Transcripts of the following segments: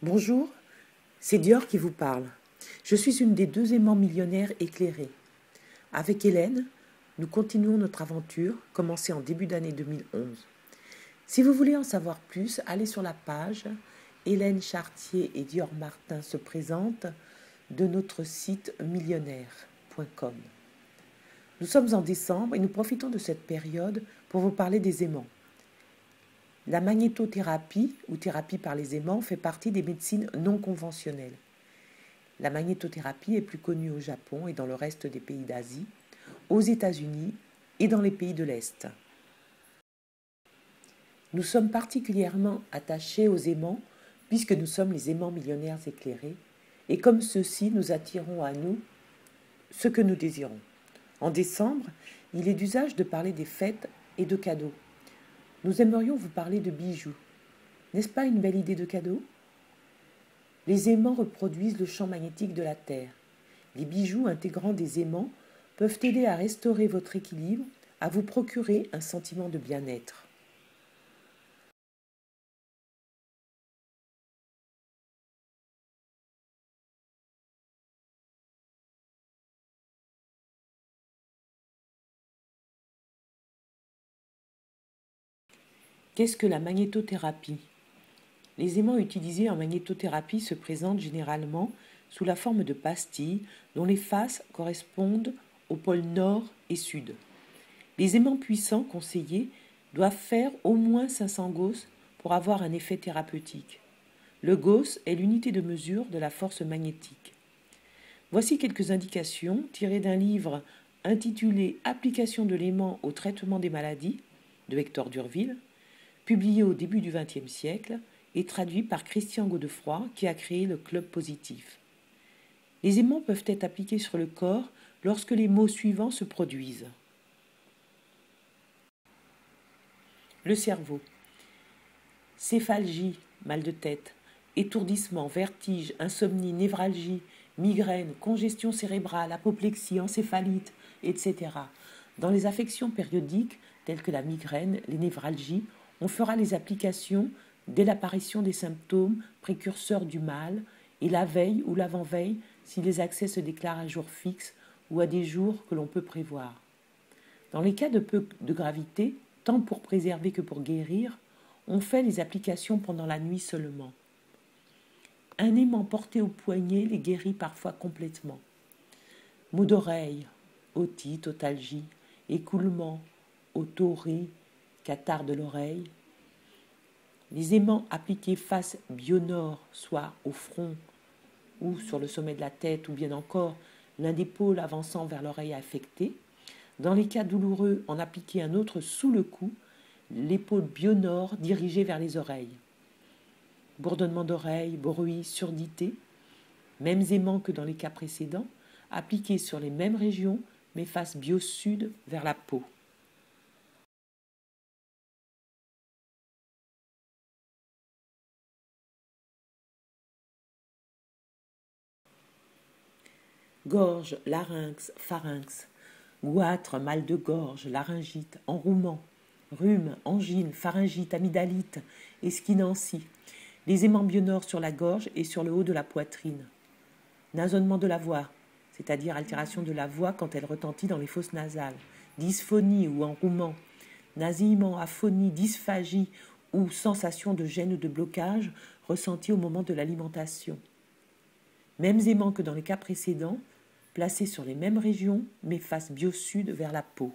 Bonjour, c'est Dior qui vous parle. Je suis une des 2 aimants millionnaires éclairés. Avec Hélène, nous continuons notre aventure, commencée en début d'année 2011. Si vous voulez en savoir plus, allez sur la page Hélène Chartier et Dior Martin se présentent de notre site millionnaire.com. Nous sommes en décembre et nous profitons de cette période pour vous parler des aimants. La magnétothérapie, ou thérapie par les aimants, fait partie des médecines non conventionnelles. La magnétothérapie est plus connue au Japon et dans le reste des pays d'Asie, aux États-Unis et dans les pays de l'Est. Nous sommes particulièrement attachés aux aimants puisque nous sommes les aimants millionnaires éclairés et comme ceux-ci, nous attirons à nous ce que nous désirons. En décembre, il est d'usage de parler des fêtes et de cadeaux. Nous aimerions vous parler de bijoux. N'est-ce pas une belle idée de cadeau ? Les aimants reproduisent le champ magnétique de la Terre. Les bijoux intégrant des aimants peuvent aider à restaurer votre équilibre, à vous procurer un sentiment de bien-être. Qu'est-ce que la magnétothérapie ? Les aimants utilisés en magnétothérapie se présentent généralement sous la forme de pastilles dont les faces correspondent aux pôles nord et sud. Les aimants puissants conseillés doivent faire au moins 500 Gauss pour avoir un effet thérapeutique. Le Gauss est l'unité de mesure de la force magnétique. Voici quelques indications tirées d'un livre intitulé « Application de l'aimant au traitement des maladies » de Hector Durville, publié au début du XXe siècle et traduit par Christian Godefroy qui a créé le Club Positif. Les aimants peuvent être appliqués sur le corps lorsque les maux suivants se produisent. Le cerveau. Céphalgie, mal de tête, étourdissement, vertige, insomnie, névralgie, migraine, congestion cérébrale, apoplexie, encéphalite, etc. Dans les affections périodiques telles que la migraine, les névralgies, on fera les applications dès l'apparition des symptômes précurseurs du mal et la veille ou l'avant-veille si les accès se déclarent à jour fixe ou à des jours que l'on peut prévoir. Dans les cas de peu de gravité, tant pour préserver que pour guérir, on fait les applications pendant la nuit seulement. Un aimant porté au poignet les guérit parfois complètement. Maux d'oreille, otite, otalgie, écoulement, otorrhée, catarrhe de l'oreille. Les aimants appliqués face bionord, soit au front ou sur le sommet de la tête, ou bien encore l'un des pôles avançant vers l'oreille affectée. Dans les cas douloureux, en appliquer un autre sous le cou, l'épaule bionord dirigée vers les oreilles. Bourdonnement d'oreilles, bruit, surdité, mêmes aimants que dans les cas précédents, appliqués sur les mêmes régions, mais face bio-sud vers la peau. Gorge, larynx, pharynx, goitre, mal de gorge, laryngite, enrouement, rhume, angine, pharyngite, amygdalite, esquinancie. Les aimants bionord sur la gorge et sur le haut de la poitrine. Nasonnement de la voix, c'est-à-dire altération de la voix quand elle retentit dans les fosses nasales. Dysphonie ou enrouement. Nasillement, aphonie, dysphagie ou sensation de gêne ou de blocage ressentie au moment de l'alimentation. Mêmes aimants que dans les cas précédents, placés sur les mêmes régions, mais face bio-sud vers la peau.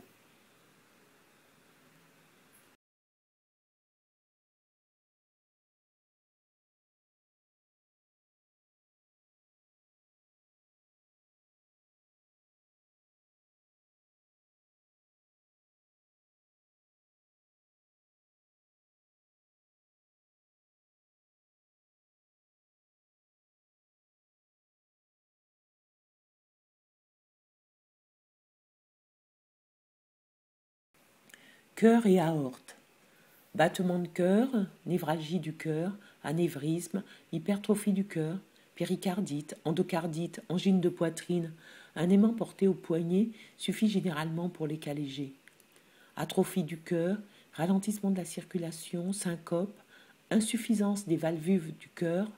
Cœur et aorte. Battement de cœur, névralgie du cœur, anévrisme, hypertrophie du cœur, péricardite, endocardite, angine de poitrine. Un aimant porté au poignet suffit généralement pour les cas légers. Atrophie du cœur, ralentissement de la circulation, syncope, insuffisance des valvules du cœur,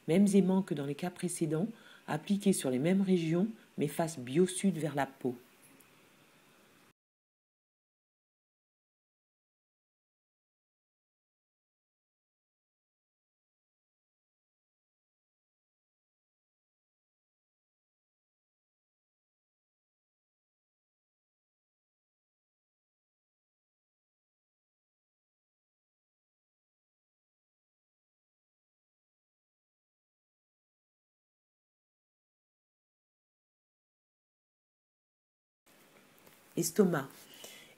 Mêmes aimants que dans les cas précédents, appliqués sur les mêmes régions, mais face bio-sud vers la peau. Estomac.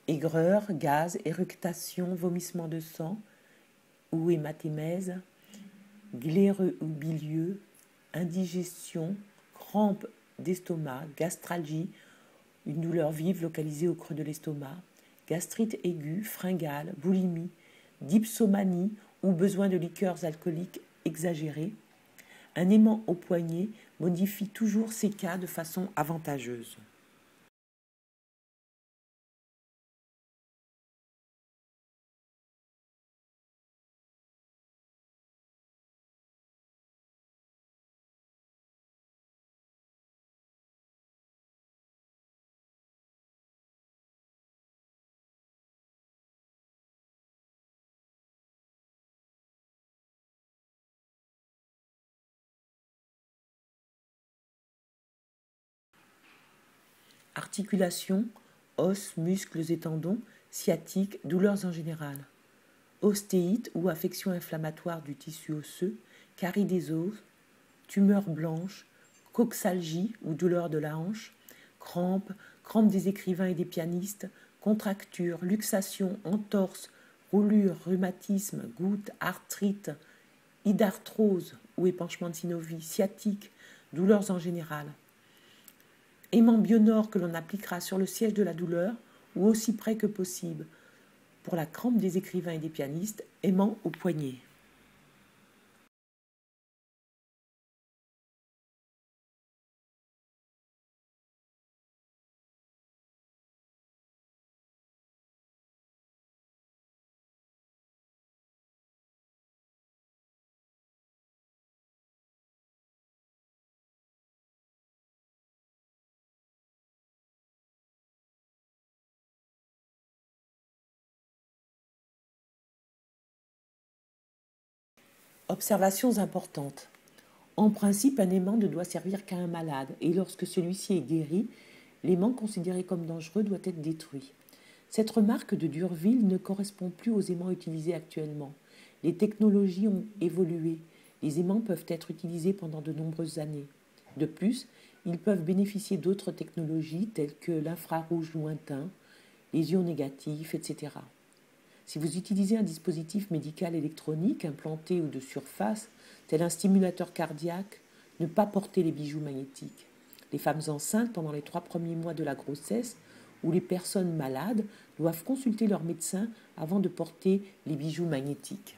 Aigreur, gaz, éructation, vomissement de sang ou hématémèse, glaireux ou bilieux, indigestion, crampes d'estomac, gastralgie, une douleur vive localisée au creux de l'estomac, gastrite aiguë, fringale, boulimie, dipsomanie ou besoin de liqueurs alcooliques exagérées. Un aimant au poignet modifie toujours ces cas de façon avantageuse. Articulations, os, muscles et tendons, sciatique, douleurs en général. Ostéite ou affection inflammatoire du tissu osseux, carie des os, tumeur blanche, coxalgie ou douleur de la hanche, crampes, crampes des écrivains et des pianistes, contractures, luxation, entorse, roulure, rhumatisme, goutte, arthrite, hydarthrose ou épanchement de synovie, sciatique, douleurs en général. Aimant Bionor que l'on appliquera sur le siège de la douleur ou aussi près que possible. Pour la crampe des écrivains et des pianistes, aimant au poignet. Observations importantes. En principe, un aimant ne doit servir qu'à un malade, et lorsque celui-ci est guéri, l'aimant considéré comme dangereux doit être détruit. Cette remarque de Durville ne correspond plus aux aimants utilisés actuellement. Les technologies ont évolué. Les aimants peuvent être utilisés pendant de nombreuses années. De plus, ils peuvent bénéficier d'autres technologies telles que l'infrarouge lointain, les ions négatifs, etc. Si vous utilisez un dispositif médical électronique implanté ou de surface, tel un stimulateur cardiaque, ne pas porter les bijoux magnétiques. Les femmes enceintes pendant les 3 premiers mois de la grossesse ou les personnes malades doivent consulter leur médecin avant de porter les bijoux magnétiques.